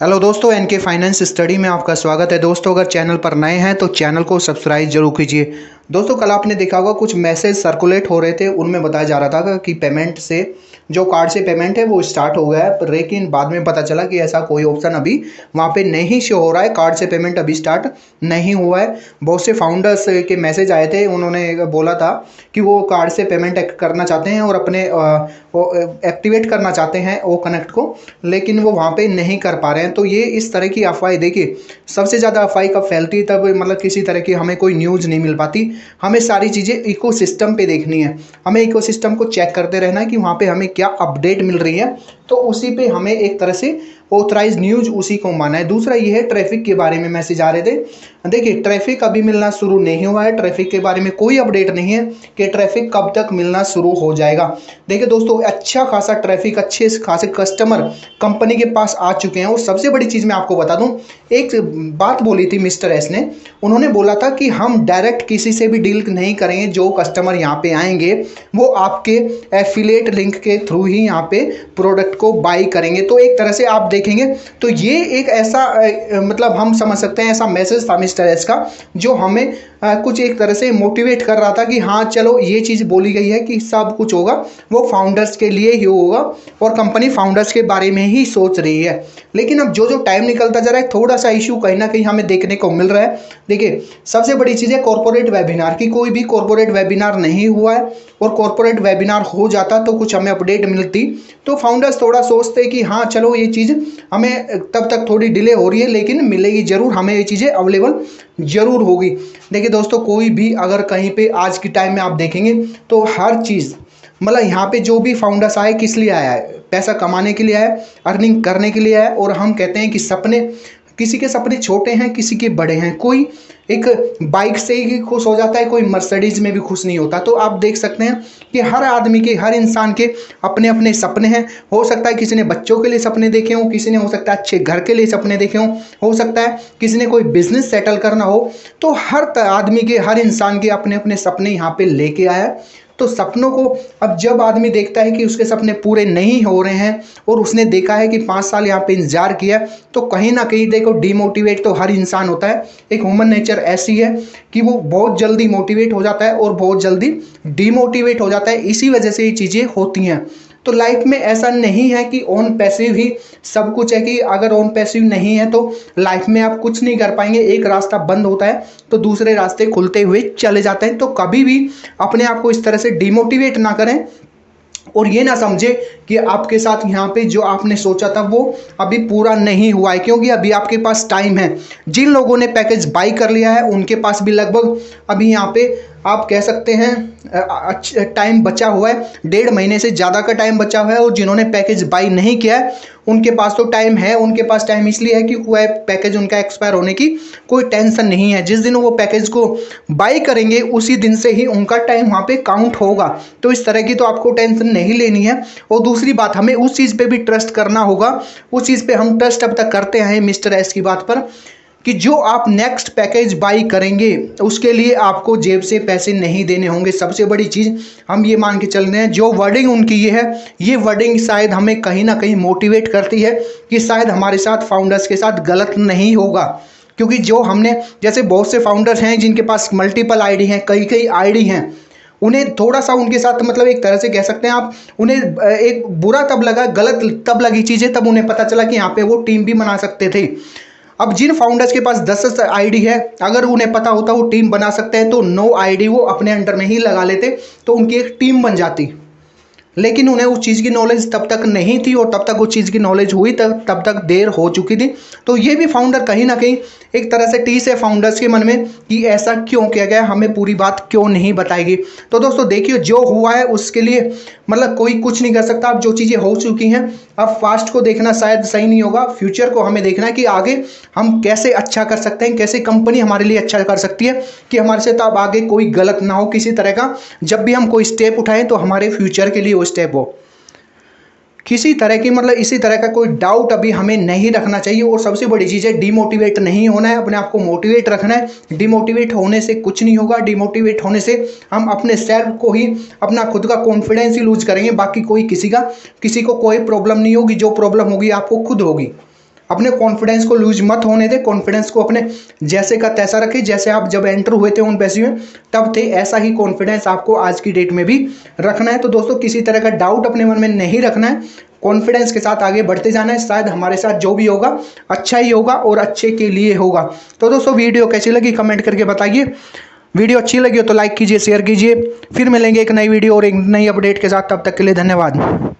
Hello दोस्तों, N K finance study में आपका स्वागत है। दोस्तों, अगर चैनल पर नए हैं तो चैनल को सब्सक्राइब जरूर कीजिए। दोस्तों, कल आपने देखा होगा कुछ मैसेज सर्कुलेट हो रहे थे, उनमें बताया जा रहा था कि पेमेंट से जो कार्ड से पेमेंट है वो स्टार्ट हो गया है, लेकिन बाद में पता चला कि ऐसा कोई ऑप्शन अभी वहाँ पे नहीं शो हो रहा है। कार्ड से पेमेंट अभी स्टार्ट नहीं हुआ है। बहुत से फाउंडर्स के मैसेज आए थे, उन्होंने बोला था कि वो कार्ड से पेमेंट करना चाहते हैं और अपने एक्टिवेट करना चाहते हैं वो कनेक्ट को, लेकिन वो वहाँ पे नहीं कर पा रहे हैं। तो ये इस तरह की अफवाहें, देखिए सबसे ज़्यादा अफवाह कब फैलती है, तब मतलब किसी तरह की हमें कोई न्यूज़ नहीं मिल पाती। हमें सारी चीज़ें इकोसिस्टम पे देखनी है, हमें इकोसिस्टम को चेक करते रहना है कि वहाँ पे हमें क्या अपडेट मिल रही है, तो उसी पे हमें एक तरह से ऑथराइज न्यूज़ उसी को माना है। दूसरा ये है, ट्रैफिक के बारे में मैसेज आ रहे थे। देखिए, ट्रैफिक अभी मिलना शुरू नहीं हुआ है, ट्रैफिक के बारे में कोई अपडेट नहीं है कि ट्रैफिक कब तक मिलना शुरू हो जाएगा। देखिए दोस्तों, अच्छा खासा ट्रैफिक, अच्छे खासे कस्टमर कंपनी के पास आ चुके हैं। और सबसे बड़ी चीज़ मैं आपको बता दूं, एक बात बोली थी मिस्टर एस ने, उन्होंने बोला था कि हम डायरेक्ट किसी से भी डील नहीं करेंगे, जो कस्टमर यहाँ पे आएंगे वो आपके एफिलिएट लिंक के थ्रू ही यहाँ पे प्रोडक्ट को बाई करेंगे। तो एक तरह से आप देखेंगे तो ये एक ऐसा मतलब हम समझ सकते हैं ऐसा मैसेज था मिस्टर एस का, जो हमें कुछ एक तरह से मोटिवेट कर रहा था कि हाँ चलो, ये चीज़ बोली गई है कि सब कुछ होगा वो फाउंडर्स के लिए ही होगा और कंपनी फाउंडर्स के बारे में ही सोच रही है। लेकिन अब जो जो टाइम निकलता जा रहा है, थोड़ा सा इशू कहीं ना कहीं हमें देखने को मिल रहा है। देखिए, सबसे बड़ी चीज़ है कॉर्पोरेट वेबिनार की। कोई भी कॉर्पोरेट वेबिनार नहीं हुआ है, और कॉर्पोरेट वेबिनार हो जाता तो कुछ हमें अपडेट मिलती, तो फाउंडर्स थोड़ा सोचते कि हाँ चलो, ये चीज़ हमें तब तक थोड़ी डिले हो रही है लेकिन मिलेगी ज़रूर, हमें ये चीज़ें अवेलेबल ज़रूर होगी। देखिए दोस्तों, कोई भी अगर कहीं पे आज के टाइम में आप देखेंगे तो हर चीज़ मतलब यहाँ पे जो भी फाउंडर्स आए किस लिए आया है? पैसा कमाने के लिए आया है, अर्निंग करने के लिए आया है। और हम कहते हैं कि सपने, किसी के सपने छोटे हैं, किसी के बड़े हैं। कोई एक बाइक से ही खुश हो जाता है, कोई मर्सिडीज में भी खुश नहीं होता। तो आप देख सकते हैं कि हर आदमी के, हर इंसान के अपने अपने सपने हैं। हो सकता है किसी ने बच्चों के लिए सपने देखे हों, किसी ने हो सकता है अच्छे घर के लिए सपने देखे हों, हो सकता है किसी ने कोई बिजनेस सेटल करना हो। तो हर आदमी के, हर इंसान के अपने अपने सपने यहाँ पे लेके आया है। तो सपनों को अब जब आदमी देखता है कि उसके सपने पूरे नहीं हो रहे हैं, और उसने देखा है कि 5 साल यहाँ पे इंतजार किया, तो कहीं ना कहीं देखो डिमोटिवेट तो हर इंसान होता है। एक ह्यूमन नेचर ऐसी है कि वो बहुत जल्दी मोटिवेट हो जाता है और बहुत जल्दी डिमोटिवेट हो जाता है। इसी वजह से ये चीज़ें होती हैं। तो लाइफ में ऐसा नहीं है कि ऑन पैसिव ही सब कुछ है, कि अगर ऑन पैसिव नहीं है तो लाइफ में आप कुछ नहीं कर पाएंगे। एक रास्ता बंद होता है तो दूसरे रास्ते खुलते हुए चले जाते हैं। तो कभी भी अपने आप को इस तरह से डिमोटिवेट ना करें, और ये ना समझे कि आपके साथ यहाँ पे जो आपने सोचा था वो अभी पूरा नहीं हुआ है, क्योंकि अभी आपके पास टाइम है। जिन लोगों ने पैकेज बाई कर लिया है उनके पास भी लगभग अभी यहाँ पे आप कह सकते हैं टाइम बचा हुआ है, 1.5 महीने से ज़्यादा का टाइम बचा हुआ है। और जिन्होंने पैकेज बाई नहीं किया है उनके पास तो टाइम है। उनके पास टाइम इसलिए है कि वह पैकेज उनका एक्सपायर होने की कोई टेंशन नहीं है। जिस दिन वो पैकेज को बाई करेंगे उसी दिन से ही उनका टाइम वहाँ पे काउंट होगा। तो इस तरह की तो आपको टेंशन नहीं लेनी है। और दूसरी बात, हमें उस चीज़ पे भी ट्रस्ट करना होगा। उस चीज़ पे हम ट्रस्ट अब तक करते हैं मिस्टर एस की बात पर, कि जो आप नेक्स्ट पैकेज बाई करेंगे उसके लिए आपको जेब से पैसे नहीं देने होंगे। सबसे बड़ी चीज़ हम ये मान के चल रहे हैं, जो वर्डिंग उनकी ये है, ये वर्डिंग शायद हमें कहीं ना कहीं मोटिवेट करती है कि शायद हमारे साथ, फाउंडर्स के साथ गलत नहीं होगा। क्योंकि जो हमने, जैसे बहुत से फाउंडर्स हैं जिनके पास मल्टीपल आईडी हैं, कई कई आईडी हैं, उन्हें थोड़ा सा उनके साथ मतलब एक तरह से कह सकते हैं आप, उन्हें एक बुरा तब लगा, गलत तब लगी चीज़ें, तब उन्हें पता चला कि यहाँ पे वो टीम भी बना सकते थे। अब जिन फाउंडर्स के पास 10 आईडी है, अगर उन्हें पता होता वो टीम बना सकते हैं तो 9 आईडी वो अपने अंडर में ही लगा लेते, तो उनकी एक टीम बन जाती। लेकिन उन्हें उस चीज़ की नॉलेज तब तक नहीं थी, और तब तक उस चीज़ की नॉलेज हुई तब तक देर हो चुकी थी। तो ये भी फाउंडर कहीं ना कहीं एक तरह से टीस है फाउंडर्स के मन में कि ऐसा क्यों किया गया, हमें पूरी बात क्यों नहीं बताएगी। तो दोस्तों देखिए, जो हुआ है उसके लिए मतलब कोई कुछ नहीं कर सकता। अब जो चीज़ें हो चुकी हैं, अब फास्ट को देखना शायद सही नहीं होगा। फ्यूचर को हमें देखना है कि आगे हम कैसे अच्छा कर सकते हैं, कैसे कंपनी हमारे लिए अच्छा कर सकती है, कि हमारे से तो अब आगे कोई गलत ना हो किसी तरह का। जब भी हम कोई स्टेप उठाएं तो हमारे फ्यूचर के लिए वो स्टेप हो। किसी तरह की मतलब इसी तरह का कोई डाउट अभी हमें नहीं रखना चाहिए। और सबसे बड़ी चीज़ है, डिमोटिवेट नहीं होना है, अपने आप को मोटिवेट रखना है। डिमोटिवेट होने से कुछ नहीं होगा। डिमोटिवेट होने से हम अपने सेल्फ को ही, अपना खुद का कॉन्फिडेंस ही लूज करेंगे। बाकी कोई किसी को कोई प्रॉब्लम नहीं होगी। जो प्रॉब्लम होगी आपको खुद होगी। अपने कॉन्फिडेंस को लूज मत होने दे, कॉन्फिडेंस को अपने जैसे का तैसा रखे। जैसे आप जब एंटर हुए थे उन पैसे में तब थे, ऐसा ही कॉन्फिडेंस आपको आज की डेट में भी रखना है। तो दोस्तों किसी तरह का डाउट अपने मन में नहीं रखना है, कॉन्फिडेंस के साथ आगे बढ़ते जाना है। शायद हमारे साथ जो भी होगा अच्छा ही होगा और अच्छे के लिए होगा। तो दोस्तों वीडियो कैसी लगी कमेंट करके बताइए। वीडियो अच्छी लगी हो तो लाइक कीजिए, शेयर कीजिए। फिर मिलेंगे एक नई वीडियो और एक नई अपडेट के साथ, तब तक के लिए धन्यवाद।